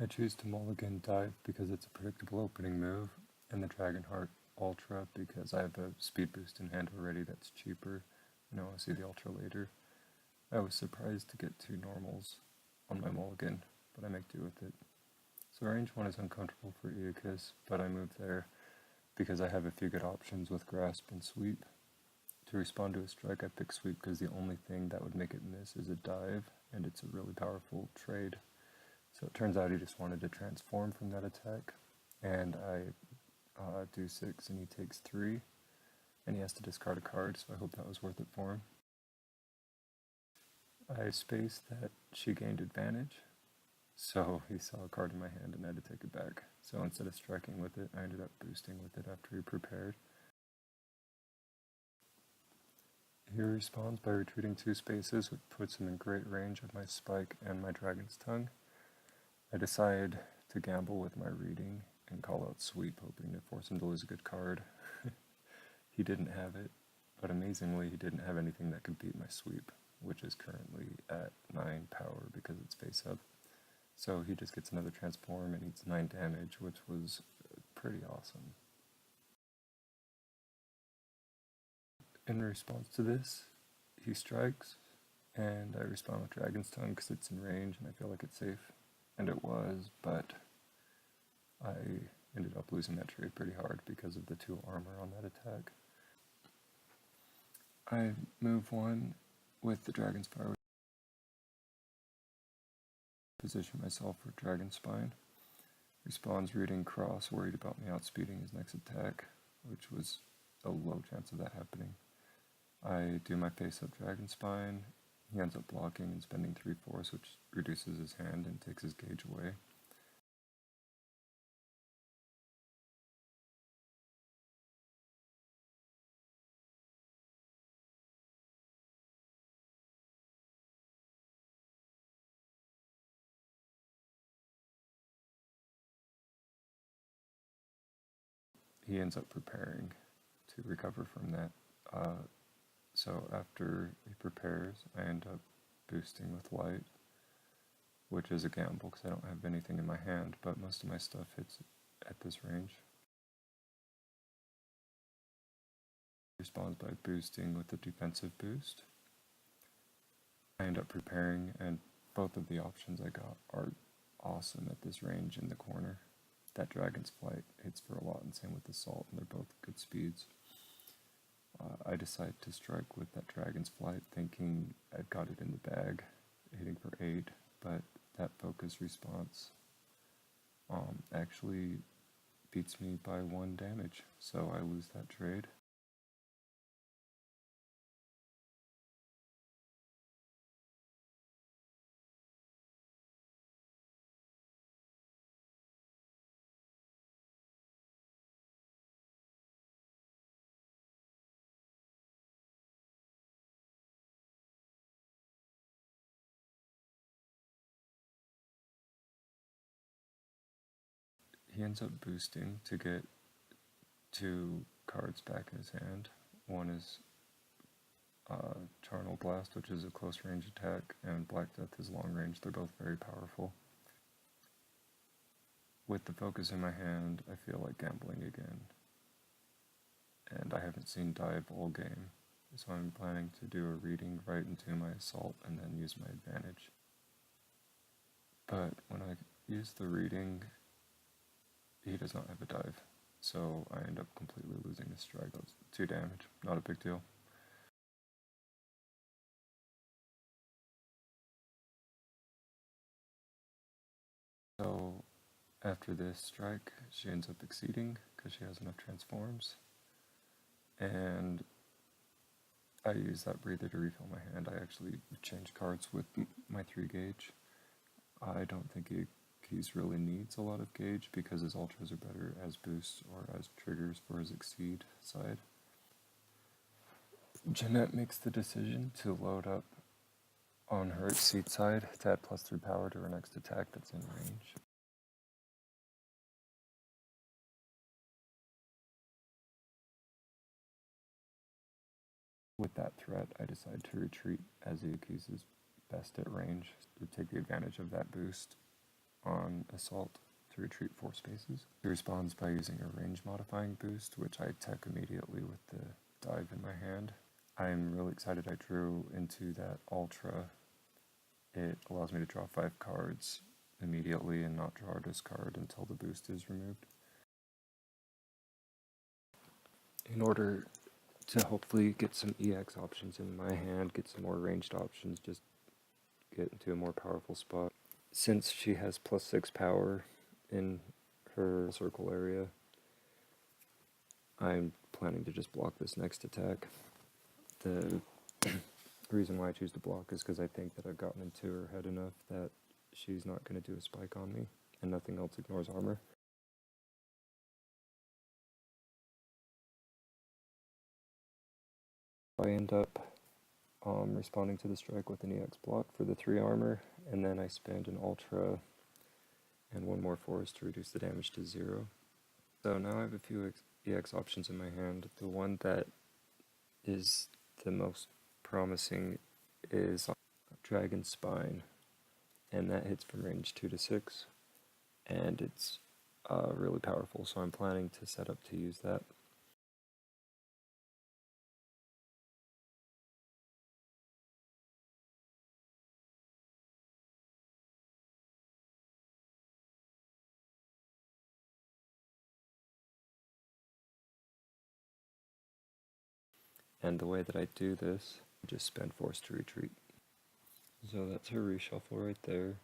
I choose to mulligan Dive because it's a predictable opening move, and the Dragonheart Ultra because I have a speed boost in hand already that's cheaper, and I'll see the Ultra later. I was surprised to get 2 normals on my mulligan, but I make do with it. So range 1 is uncomfortable for Iaquis, but I move there because I have a few good options with Grasp and Sweep. To respond to a strike, I pick Sweep because the only thing that would make it miss is a dive, and it's a really powerful trade. So it turns out he just wanted to transform from that attack, and I do 6 and he takes 3, and he has to discard a card, so I hope that was worth it for him. I spaced that she gained advantage, so he saw a card in my hand and I had to take it back. So instead of striking with it, I ended up boosting with it after he prepared. He responds by retreating 2 spaces, which puts him in great range of my Spike and my Dragon's Tongue. I decide to gamble with my reading and call out Sweep, hoping to force him to lose a good card. He didn't have it, but amazingly he didn't have anything that could beat my Sweep, which is currently at 9 power because it's face up. So he just gets another transform and eats 9 damage, which was pretty awesome. In response to this, he strikes, and I respond with Dragon's Tongue because it's in range and I feel like it's safe. And it was, but I ended up losing that trade pretty hard because of the 2 armor on that attack. I move 1 with the Dragon's Fire, position myself for Dragon Spine. Responds reading Cross, worried about me outspeeding his next attack, which was a low chance of that happening. I do my face-up Dragon Spine. He ends up blocking and spending 3 force, which reduces his hand and takes his gauge away. He ends up preparing to recover from that. So after he prepares, I end up boosting with Light, which is a gamble because I don't have anything in my hand, but most of my stuff hits at this range. He responds by boosting with the defensive boost. I end up preparing, and both of the options I got are awesome at this range in the corner. That Dragon's Flight hits for a lot, and same with Assault, and they're both good speeds. I decide to strike with that Dragon's Flight, thinking I've got it in the bag, hitting for 8, but that focus response actually beats me by 1 damage, so I lose that trade. He ends up boosting to get 2 cards back in his hand. One is Charnel Blast, which is a close range attack, and Black Death is long range. They're both very powerful. With the focus in my hand, I feel like gambling again. And I haven't seen Dive all game, so I'm planning to do a reading right into my Assault and then use my advantage. But when I use the reading, he does not have a dive, so I end up completely losing the strike. That's 2 damage, not a big deal. So after this strike, she ends up exceeding because she has enough transforms, and I use that breather to refill my hand. I actually change cards with my 3 gauge. I don't think Iaquis really needs a lot of gauge because his ultras are better as boosts or as triggers for his exceed side. Jeanette makes the decision to load up on her exceed side to add +3 power to her next attack that's in range. With that threat, I decide to retreat as Iaquis is best at range to take the advantage of that boost. on Assault to retreat 4 spaces. He responds by using a range modifying boost, which I tech immediately with the dive in my hand. I'm really excited I drew into that Ultra. It allows me to draw 5 cards immediately and not draw or discard until the boost is removed. In order to hopefully get some EX options in my hand, get some more ranged options, just get into a more powerful spot. Since she has +6 power in her circle area, I'm planning to just block this next attack. The reason why I choose to block is because I think that I've gotten into her head enough that she's not going to do a spike on me, and nothing else ignores armor. I end up responding to the strike with an EX block for the 3 armor, and then I spend an Ultra and 1 more force to reduce the damage to 0. So now I have a few EX options in my hand. The one that is the most promising is Dragon Spine, and that hits from range 2 to 6, and it's really powerful, so I'm planning to set up to use that. And the way that I do this, I just spend force to retreat. So that's her reshuffle right there.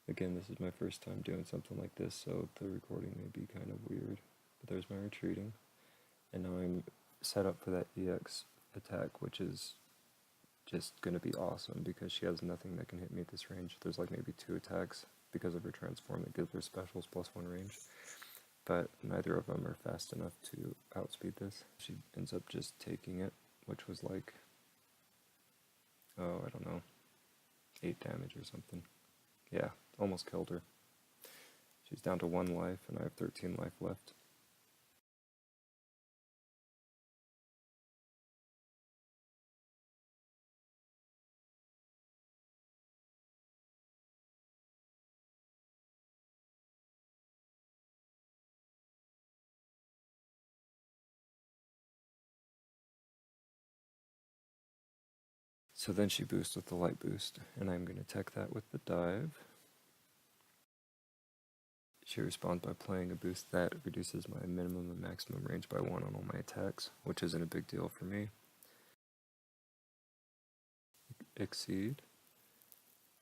Again, this is my first time doing something like this, so the recording may be kind of weird. But there's my retreating. And now I'm set up for that EX attack, which is just going to be awesome because she has nothing that can hit me at this range. There's like maybe 2 attacks because of her transform that give her specials +1 range. But neither of them are fast enough to outspeed this. She ends up just taking it, which was like, oh, I don't know, 8 damage or something. Yeah, almost killed her. She's down to 1 life, and I have 13 life left. So then she boosts with the light boost, and I'm going to tech that with the dive. She responds by playing a boost that reduces my minimum and maximum range by 1 on all my attacks, which isn't a big deal for me. Exceed,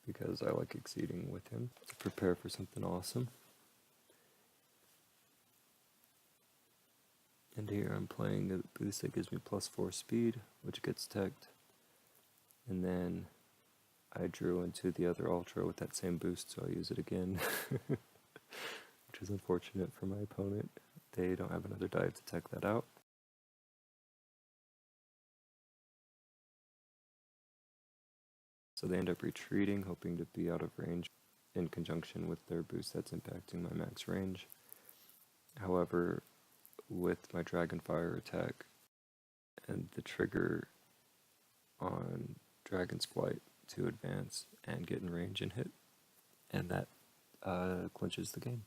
because I like exceeding with him to prepare for something awesome. And here I'm playing a boost that gives me +4 speed, which gets teched. And then I drew into the other Ultra with that same boost, so I use it again. Which is unfortunate for my opponent. They don't have another dive to tech that out. So they end up retreating, hoping to be out of range in conjunction with their boost that's impacting my max range. However, with my Dragonfire attack and the trigger on Dragon's Flight to advance and get in range and hit, and that clinches the game.